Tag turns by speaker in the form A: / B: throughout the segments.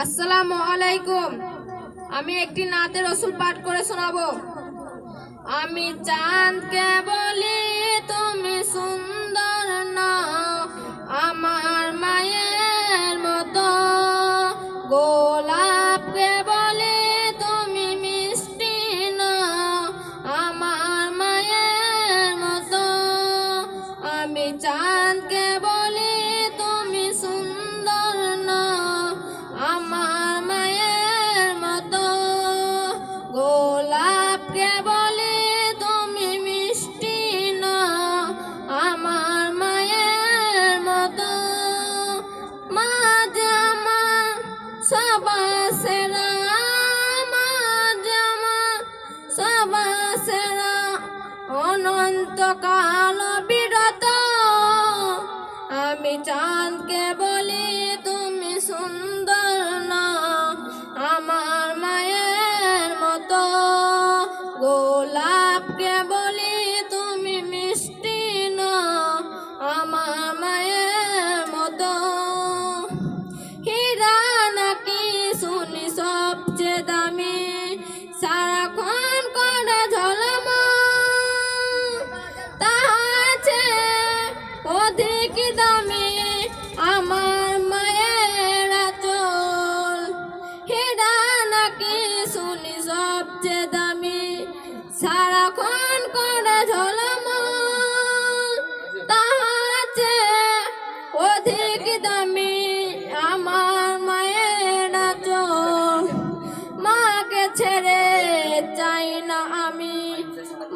A: আসসালামু আলাইকুম। আমি একটি নাতে রসুল পাঠ করে শোনাবো। আমি চাঁদকে বলি তুমি সুন্দর না, আমার মায়ের মতো। গোলাপকে বলি তুমি মিষ্টি না, আমার মায়ের মতো। আমি চাঁদকে বলি তুমি সুন্দর না, আমার মায়ের মতো। গোলাপকে বলি তুমি মিষ্টি না, আমার মায়ের মতো। মা জামা সবা সেরা, মা জামা সবা সেরা, অনন্তকাল বিরত। আমি চাঁদকে বলি তুমি সুন্দর না, আমার মায়ের মতো। গোলাপকে বলি তুমি মিষ্টি না, আমার মায়ের মতো। হীরা নাকি শুনি সবচেয়ে দামি, সারাক্ষণ করে ঝলমল, তাহার চেয়ে অধিক দামি আমার মায়ের আঁচল। হীরা নাকি শুনি সবচেয়ে দামি, সারাক্ষণ করে ঝলমল, তাহার চেয়ে অধিক দামি আমার মায়ের আঁচল। মাকে ছেড়ে চাই না আমি,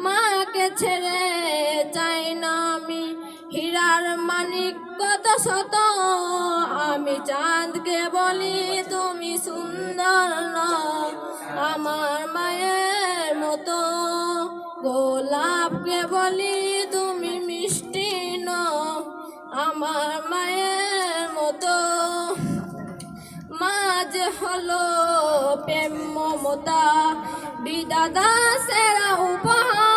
A: মাকে ছেড়ে চাই না আমি। হীরার মানিক কত শত, আমি চাঁদকে বলি তুমি সুন্দর না, আমার মায়ের মতো। গোলাপকে বলি তুমি মিষ্টি না, আমার মায়ের মতো। মা যে হলো প্রেম মমতা বিধাতা সেরা উপহার।